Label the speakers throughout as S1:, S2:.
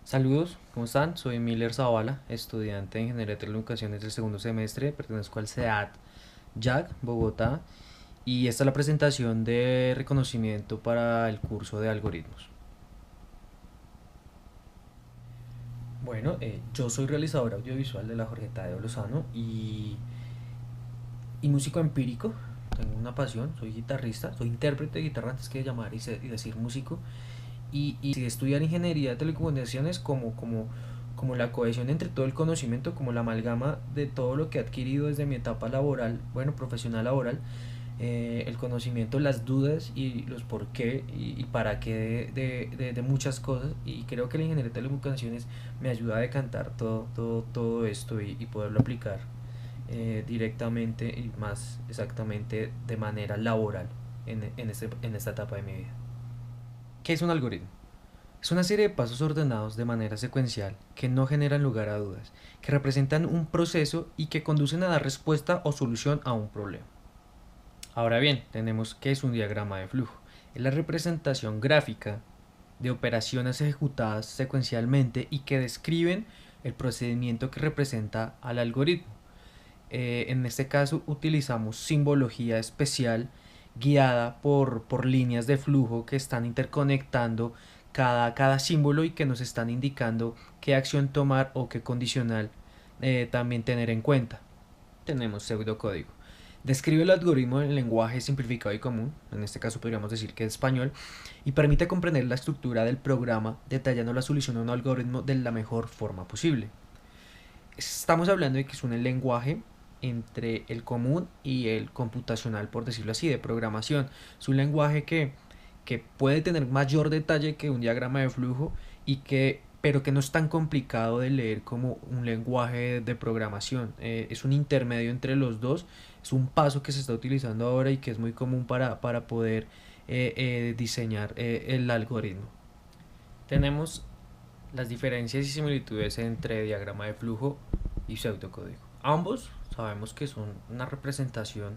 S1: Saludos, ¿cómo están? Soy Miller Zavala, estudiante de Ingeniería de Telecomunicaciones del segundo semestre, pertenezco al CEAT JAC, Bogotá, y esta es la presentación de reconocimiento para el curso de algoritmos. Bueno, yo soy realizador audiovisual de la Jorge Tadeo Lozano y músico empírico. Tengo una pasión, soy guitarrista, soy intérprete de guitarra antes que llamar y decir músico. Y decidí estudiar ingeniería de telecomunicaciones como la cohesión entre todo el conocimiento, como la amalgama de todo lo que he adquirido desde mi etapa laboral, bueno, profesional laboral, el conocimiento, las dudas y los por qué y para qué de muchas cosas. Y creo que la ingeniería de telecomunicaciones me ayuda a decantar todo esto y poderlo aplicar directamente y más exactamente de manera laboral en esta etapa de mi vida. ¿Qué es un algoritmo? Es una serie de pasos ordenados de manera secuencial que no generan lugar a dudas, que representan un proceso y que conducen a dar respuesta o solución a un problema. Ahora bien, tenemos qué es un diagrama de flujo. Es la representación gráfica de operaciones ejecutadas secuencialmente y que describen el procedimiento que representa al algoritmo. En este caso utilizamos simbología especial guiada por líneas de flujo que están interconectando cada símbolo y que nos están indicando qué acción tomar o qué condicional también tener en cuenta. Tenemos pseudocódigo. Describe el algoritmo en lenguaje simplificado y común, en este caso podríamos decir que es español, y permite comprender la estructura del programa detallando la solución a un algoritmo de la mejor forma posible. Estamos hablando de que es un lenguaje entre el común y el computacional, por decirlo así, de programación. Es un lenguaje que puede tener mayor detalle que un diagrama de flujo pero que no es tan complicado de leer como un lenguaje de programación. Es un intermedio entre los dos, es un paso que se está utilizando ahora y que es muy común para poder diseñar el algoritmo. Tenemos las diferencias y similitudes entre diagrama de flujo y pseudocódigo. Ambos sabemos que son una representación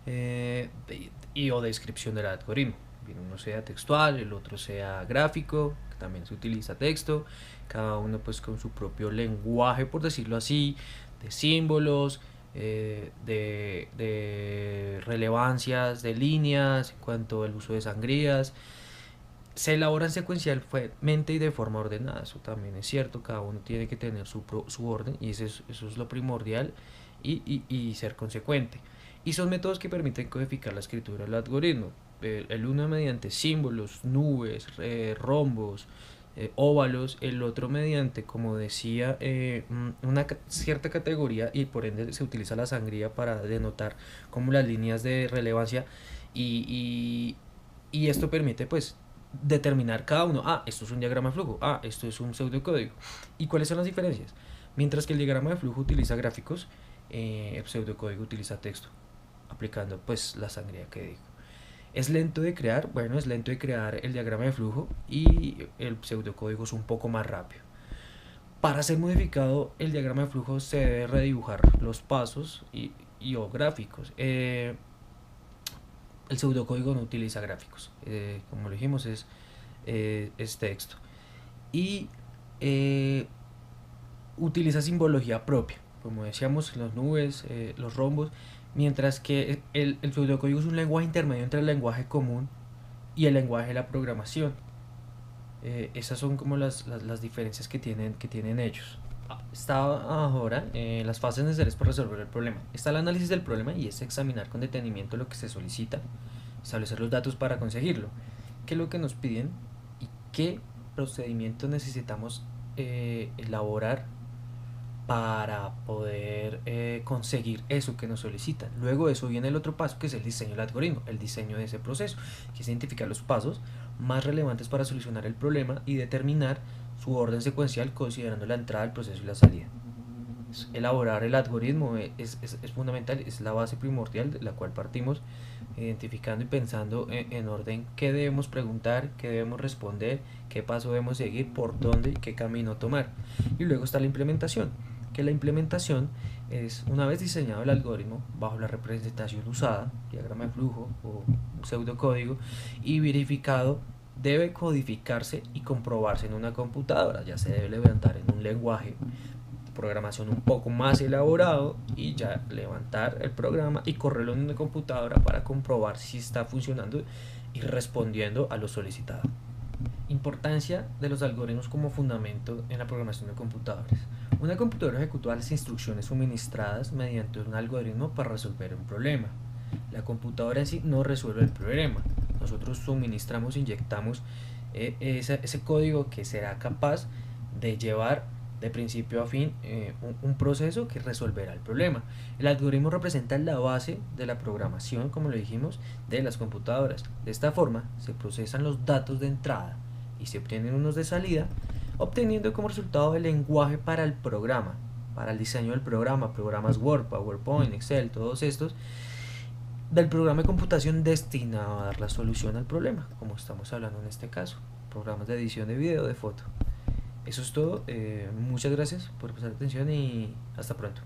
S1: y o descripción del algoritmo. Bien, uno sea textual, el otro sea gráfico, que también se utiliza texto, cada uno pues con su propio lenguaje, por decirlo así, de símbolos, de relevancias, de líneas, en cuanto al uso de sangrías. Se elaboran secuencialmente y de forma ordenada, eso también es cierto, cada uno tiene que tener su orden y eso es lo primordial y ser consecuente. Y son métodos que permiten codificar la escritura del algoritmo, el uno mediante símbolos, nubes, rombos, óvalos, el otro mediante, como decía, una cierta categoría y por ende se utiliza la sangría para denotar como las líneas de relevancia y, y esto permite pues determinar cada uno, esto es un diagrama de flujo, esto es un pseudocódigo. ¿Y cuáles son las diferencias? Mientras que el diagrama de flujo utiliza gráficos, el pseudocódigo utiliza texto, aplicando pues la sangría que digo. ¿Es lento de crear? Bueno, es lento de crear el diagrama de flujo y el pseudocódigo es un poco más rápido. Para ser modificado el diagrama de flujo se debe redibujar los pasos y o gráficos. El pseudocódigo no utiliza gráficos, como lo dijimos, es texto. Y eh, utiliza simbología propia, como decíamos, las nubes, los rombos, mientras que el pseudocódigo es un lenguaje intermedio entre el lenguaje común y el lenguaje de la programación. Esas son como las diferencias que tienen ellos. Está ahora las fases necesarias para resolver el problema. Está el análisis del problema y es examinar con detenimiento lo que se solicita, establecer los datos para conseguirlo, qué es lo que nos piden y qué procedimiento necesitamos elaborar para poder conseguir eso que nos solicitan. Luego de eso viene el otro paso que es el diseño del algoritmo, el diseño de ese proceso, que es identificar los pasos más relevantes para solucionar el problema y determinar su orden secuencial considerando la entrada, el proceso y la salida. Elaborar el algoritmo es fundamental, es la base primordial de la cual partimos, identificando y pensando en orden qué debemos preguntar, qué debemos responder, qué paso debemos seguir, por dónde y qué camino tomar. Y luego está la implementación, que la implementación es una vez diseñado el algoritmo bajo la representación usada, diagrama de flujo o un pseudocódigo, y verificado debe codificarse y comprobarse en una computadora. Ya se debe levantar en un lenguaje de programación un poco más elaborado y ya levantar el programa y correrlo en una computadora para comprobar si está funcionando y respondiendo a lo solicitado. Importancia de los algoritmos como fundamento en la programación de computadores. Una computadora ejecuta las instrucciones suministradas mediante un algoritmo para resolver un problema. La computadora en sí no resuelve el problema. Nosotros suministramos, inyectamos ese código que será capaz de llevar de principio a fin un proceso que resolverá el problema. El algoritmo representa la base de la programación, como lo dijimos, de las computadoras. De esta forma se procesan los datos de entrada y se obtienen unos de salida, obteniendo como resultado el lenguaje para el programa, para el diseño del programa, programas Word, PowerPoint, Excel, todos estos, del programa de computación destinado a dar la solución al problema, como estamos hablando en este caso, programas de edición de video, de foto. Eso es todo, muchas gracias por prestar atención y hasta pronto.